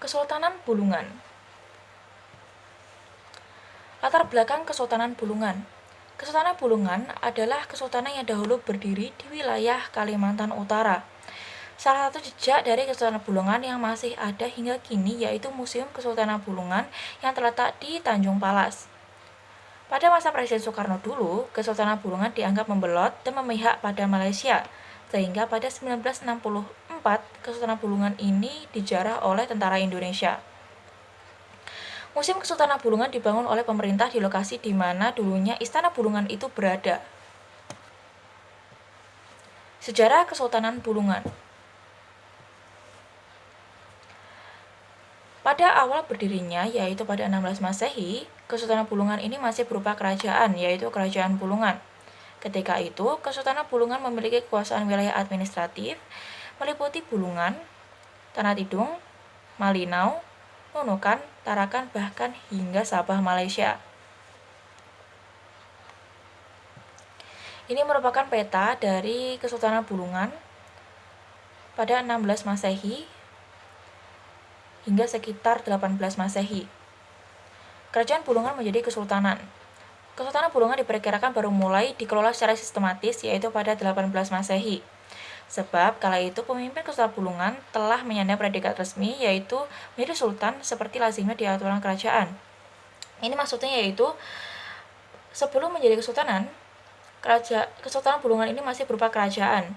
Kesultanan Bulungan. Latar belakang Kesultanan Bulungan. Kesultanan Bulungan adalah kesultanan yang dahulu berdiri di wilayah Kalimantan Utara. Salah satu jejak dari Kesultanan Bulungan yang masih ada hingga kini yaitu Museum Kesultanan Bulungan yang terletak di Tanjung Palas. Pada masa Presiden Soekarno dulu, Kesultanan Bulungan dianggap membelot dan memihak pada Malaysia, sehingga pada 1964 Kesultanan Bulungan ini dijarah oleh tentara Indonesia. Museum Kesultanan Bulungan dibangun oleh pemerintah di lokasi di mana dulunya Istana Bulungan itu berada. Sejarah Kesultanan Bulungan. Pada awal berdirinya, yaitu pada 16 Masehi, Kesultanan Bulungan ini masih berupa kerajaan, yaitu Kerajaan Bulungan. Ketika itu, Kesultanan Bulungan memiliki kekuasaan wilayah administratif, meliputi Bulungan, Tanah Tidung, Malinau, Nunukan, Tarakan, bahkan hingga Sabah, Malaysia. Ini merupakan peta dari Kesultanan Bulungan pada 16 Masehi hingga sekitar 18 Masehi. Kerajaan Bulungan menjadi kesultanan. Kesultanan Bulungan diperkirakan baru mulai dikelola secara sistematis yaitu pada 18 Masehi. Sebab kala itu pemimpin Kesultanan Bulungan telah menyandang predikat resmi yaitu menjadi sultan seperti lazimnya di aturan kerajaan. Ini maksudnya yaitu sebelum menjadi kesultanan, Kesultanan Bulungan ini masih berupa kerajaan.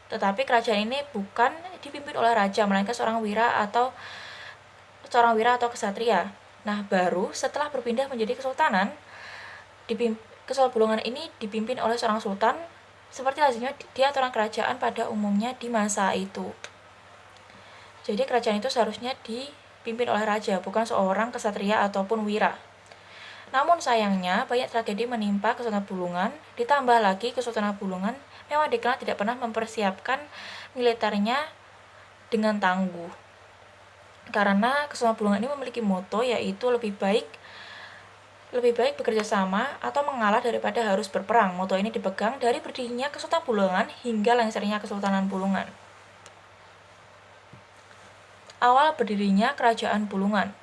Tetapi kerajaan ini bukan dipimpin oleh raja melainkan seorang wira atau kesatria. Nah, baru setelah berpindah menjadi kesultanan, Kesultanan Bulungan ini dipimpin oleh seorang sultan seperti lazimnya di aturan kerajaan pada umumnya di masa itu. Jadi kerajaan itu seharusnya dipimpin oleh raja, bukan seorang kesatria ataupun wira. Namun sayangnya banyak tragedi menimpa Kesultanan Bulungan, ditambah lagi Kesultanan Bulungan memang dikenal tidak pernah mempersiapkan militernya dengan tangguh. Karena Kesultanan Bulungan ini memiliki moto yaitu lebih baik bekerja sama atau mengalah daripada harus berperang. Moto ini dipegang dari berdirinya Kesultanan Bulungan hingga lengsernya Kesultanan Bulungan. Awal berdirinya Kerajaan Bulungan.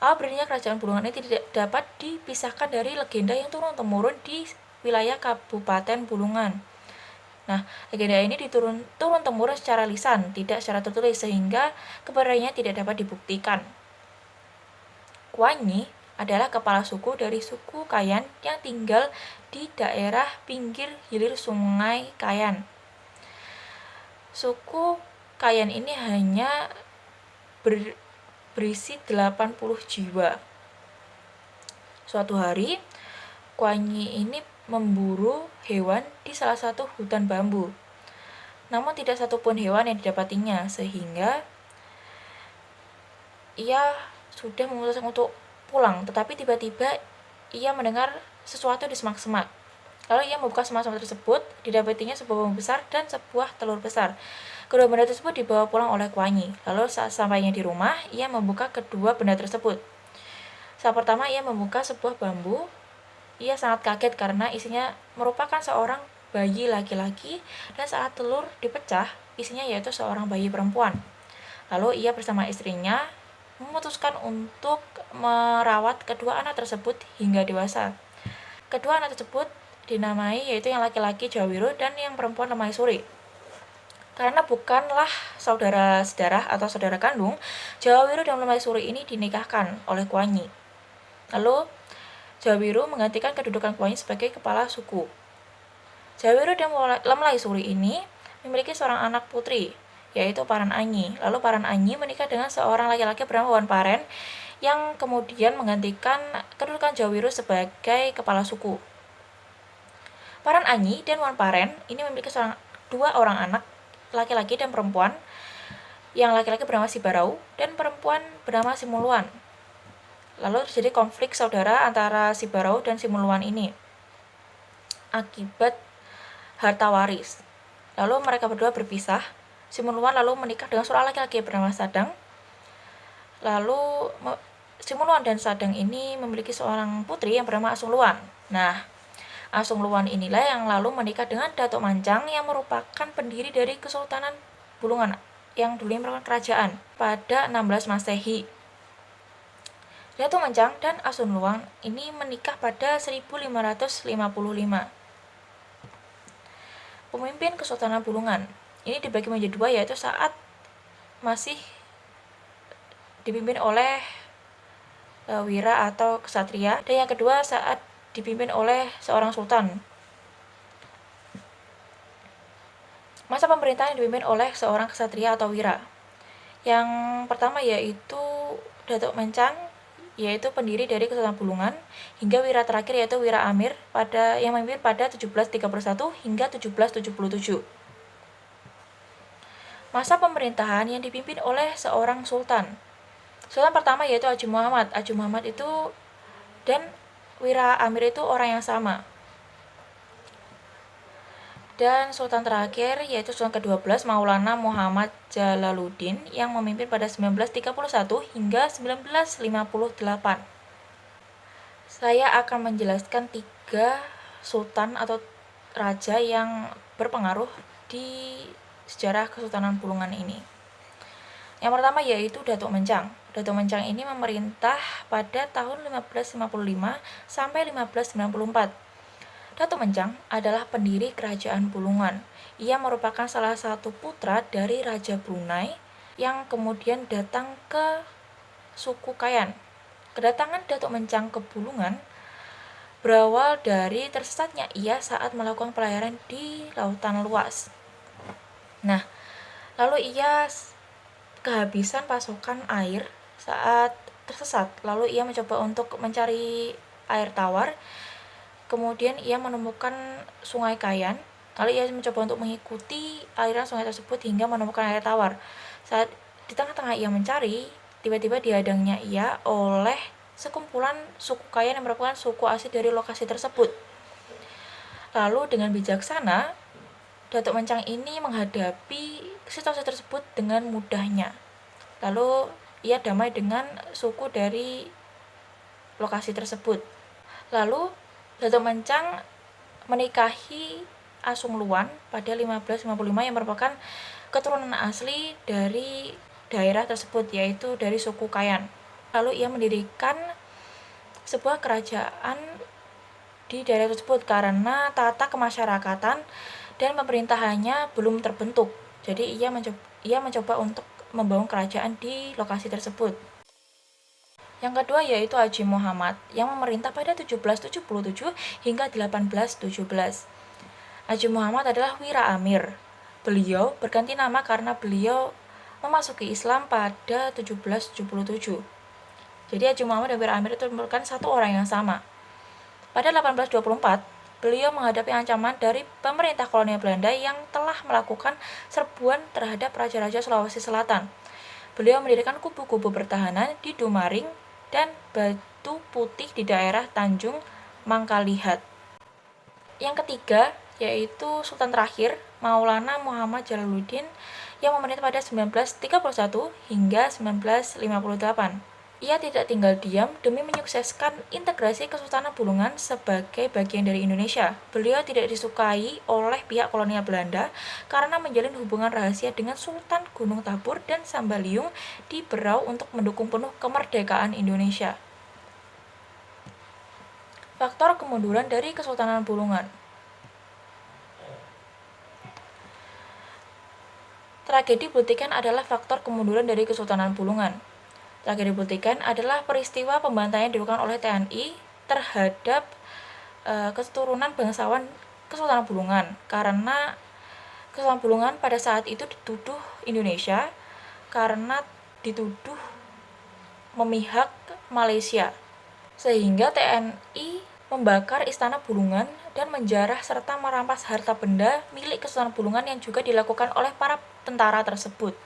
Awal berdirinya Kerajaan Bulungan ini tidak dapat dipisahkan dari legenda yang turun-temurun di wilayah Kabupaten Bulungan. Nah, legenda ini turun-temurun secara lisan, tidak secara tertulis, sehingga kebenarannya tidak dapat dibuktikan. Kuanyi adalah kepala suku dari suku Kayan yang tinggal di daerah pinggir hilir Sungai Kayan. Suku Kayan ini hanya berisi 80 jiwa. Suatu hari, Kuanyi ini memburu hewan di salah satu hutan bambu. Namun tidak satupun hewan yang didapatinya, sehingga ia sudah memutuskan untuk pulang, tetapi tiba-tiba ia mendengar sesuatu di semak-semak. Lalu ia membuka semak-semak tersebut, didapatinya sebuah bambu besar dan sebuah telur besar. Kedua benda tersebut dibawa pulang oleh Kuanyi. Lalu saat sampainya di rumah, ia membuka kedua benda tersebut. Saat pertama ia membuka sebuah bambu, ia sangat kaget karena isinya merupakan seorang bayi laki-laki dan saat telur dipecah, isinya yaitu seorang bayi perempuan. Lalu ia bersama istrinya memutuskan untuk merawat kedua anak tersebut hingga dewasa. Kedua anak tersebut dinamai yaitu yang laki-laki Jawiro dan yang perempuan Lemaisuri. Karena bukanlah saudara sedarah atau saudara kandung, Jawiro dan Lemaisuri ini dinikahkan oleh Kuanyi. Lalu Jawiro menggantikan kedudukan Kuanyi sebagai kepala suku. Jawiro dan Lemaisuri ini memiliki seorang anak putri, yaitu Paran Anyi. Lalu Paran Anyi menikah dengan seorang laki-laki bernama Wan Paren yang kemudian menggantikan kedudukan Jawiro sebagai kepala suku. Paran Anyi dan Wan Paren ini memiliki dua orang anak, laki-laki dan perempuan. Yang laki-laki bernama Sibarau dan perempuan bernama Simuluan. Lalu terjadi konflik saudara antara Sibarau dan Simuluan ini akibat harta waris. Lalu mereka berdua berpisah. Simuluan lalu menikah dengan seorang laki-laki bernama Sadang. Lalu Simuluan dan Sadang ini memiliki seorang putri yang bernama Asungluan. Nah, Asungluan inilah yang lalu menikah dengan Datuk Mancang yang merupakan pendiri dari Kesultanan Bulungan, yang dulunya merupakan kerajaan pada 16 Masehi. Datuk Mencang dan Asun Luang ini menikah pada 1555. Pemimpin Kesultanan Bulungan ini dibagi menjadi dua, yaitu saat masih dipimpin oleh wira atau ksatria, dan yang kedua saat dipimpin oleh seorang sultan. Masa pemerintahan yang dipimpin oleh seorang ksatria atau wira. Yang pertama yaitu Datuk Mencang, yaitu pendiri dari Kesultanan Bulungan, hingga wira terakhir yaitu Wira Amir yang memimpin pada 1731 hingga 1777. Masa pemerintahan yang dipimpin oleh seorang sultan. Sultan pertama yaitu Haji Muhammad. Haji Muhammad itu dan Wira Amir itu orang yang sama. Dan sultan terakhir yaitu sultan ke-12 Maulana Muhammad Jalaluddin yang memimpin pada 1931 hingga 1958. Saya akan menjelaskan 3 sultan atau raja yang berpengaruh di sejarah Kesultanan Bulungan ini. Yang pertama yaitu Datuk Mencang. Datuk Mencang ini memerintah pada tahun 1555 sampai 1594. Datuk Mencang adalah pendiri Kerajaan Bulungan. Ia merupakan salah satu putra dari Raja Brunei yang kemudian datang ke suku Kayan. Kedatangan Datuk Mencang ke Bulungan berawal dari tersesatnya ia saat melakukan pelayaran di lautan luas. Nah, lalu ia kehabisan pasokan air saat tersesat. Lalu ia mencoba untuk mencari air tawar. Kemudian ia menemukan sungai Kayan, lalu ia mencoba untuk mengikuti aliran sungai tersebut hingga menemukan air tawar. Saat di tengah-tengah ia mencari, tiba-tiba dihadangnya ia oleh sekumpulan suku Kayan yang merupakan suku asli dari lokasi tersebut. Lalu dengan bijaksana, Datuk Mencang ini menghadapi situasi tersebut dengan mudahnya. Lalu ia damai dengan suku dari lokasi tersebut. Lalu Datuk Mencang menikahi Asung Luan pada 1555 yang merupakan keturunan asli dari daerah tersebut, yaitu dari suku Kayan. Lalu ia mendirikan sebuah kerajaan di daerah tersebut karena tata kemasyarakatan dan pemerintahannya belum terbentuk. Jadi ia mencoba untuk membangun kerajaan di lokasi tersebut. Yang kedua yaitu Haji Muhammad yang memerintah pada 1777 hingga 1817. Haji Muhammad adalah Wira Amir. Beliau berganti nama karena beliau memasuki Islam pada 1777. Jadi Haji Muhammad dan Wira Amir itu merupakan satu orang yang sama. Pada 1824, beliau menghadapi ancaman dari pemerintah kolonial Belanda yang telah melakukan serbuan terhadap raja-raja Sulawesi Selatan. Beliau mendirikan kubu-kubu pertahanan di Dumaring dan Batu Putih di daerah Tanjung Mangkalihat. Yang ketiga yaitu sultan terakhir Maulana Muhammad Jalaluddin yang memerintah pada 1931 hingga 1958. Ia tidak tinggal diam demi menyukseskan integrasi Kesultanan Bulungan sebagai bagian dari Indonesia. Beliau tidak disukai oleh pihak kolonial Belanda karena menjalin hubungan rahasia dengan Sultan Gunung Tabur dan Sambaliung di Berau untuk mendukung penuh kemerdekaan Indonesia. Faktor kemunduran dari Kesultanan Bulungan. Tragedi Bultikan adalah faktor kemunduran dari Kesultanan Bulungan. Tragedi Bultikan adalah peristiwa pembantaian dilakukan oleh TNI terhadap keturunan bangsawan Kesultanan Bulungan karena Kesultanan Bulungan pada saat itu dituduh Indonesia karena dituduh memihak Malaysia, sehingga TNI membakar istana Bulungan dan menjarah serta merampas harta benda milik Kesultanan Bulungan yang juga dilakukan oleh para tentara tersebut.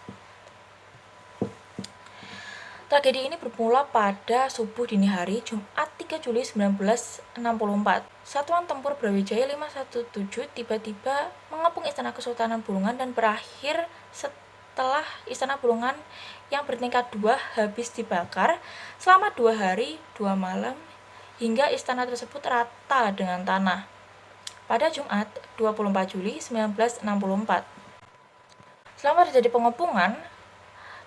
Tragedi ini bermula pada subuh dini hari Jumat 3 Juli 1964. Satuan Tempur Brawijaya 517 tiba-tiba mengepung Istana Kesultanan Bulungan dan berakhir setelah Istana Bulungan yang bertingkat 2 habis dibakar selama 2 hari 2 malam hingga istana tersebut rata dengan tanah. Pada Jumat 24 Juli 1964. Selama terjadi pengepungan,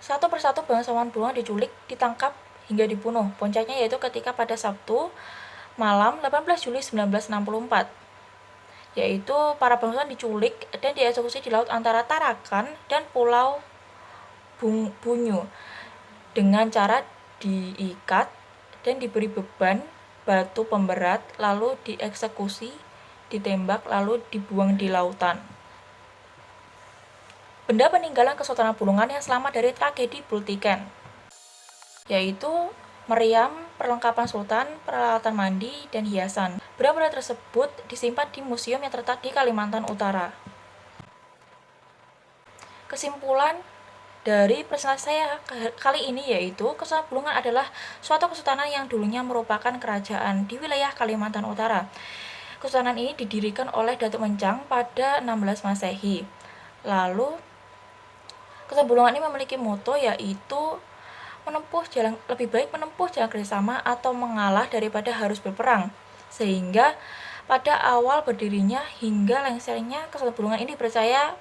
Satu persatu bangsawan Bulungan diculik, ditangkap, hingga dibunuh. Puncaknya yaitu ketika pada Sabtu malam 18 Juli 1964, yaitu para bangsawan diculik dan dieksekusi di laut antara Tarakan dan Pulau Bunyu dengan cara diikat dan diberi beban batu pemberat, lalu dieksekusi, ditembak, lalu dibuang di lautan. Benda peninggalan Kesultanan Bulungan yang selamat dari tragedi Bultiken, yaitu meriam, perlengkapan sultan, peralatan mandi, dan hiasan. Benda-benda tersebut disimpan di museum yang terletak di Kalimantan Utara. Kesimpulan dari presentasi saya kali ini yaitu Kesultanan Bulungan adalah suatu kesultanan yang dulunya merupakan kerajaan di wilayah Kalimantan Utara. Kesultanan ini didirikan oleh Datuk Mencang pada 16 Masehi. Lalu Kesultanan Bulungan ini memiliki moto yaitu lebih baik menempuh jalan kerjasama atau mengalah daripada harus berperang. Sehingga pada awal berdirinya hingga lengsernya Kesultanan Bulungan ini dipercaya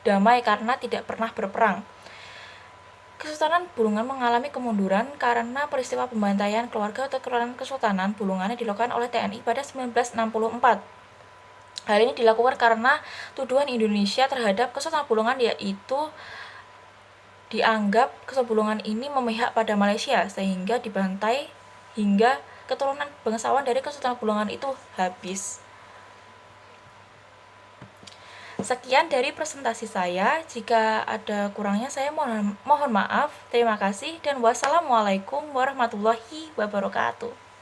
damai karena tidak pernah berperang. Kesultanan Bulungan mengalami kemunduran karena peristiwa pembantaian keluarga atau Kesultanan Bulungan yang dilakukan oleh TNI pada 1964. Hal ini dilakukan karena tuduhan Indonesia terhadap Kesultanan Bulungan yaitu dianggap Kesultanan Bulungan ini memihak pada Malaysia sehingga dibantai hingga keturunan bangsawan dari Kesultanan Bulungan itu habis. Sekian dari presentasi saya. Jika ada kurangnya saya mohon maaf. Terima kasih dan wassalamualaikum warahmatullahi wabarakatuh.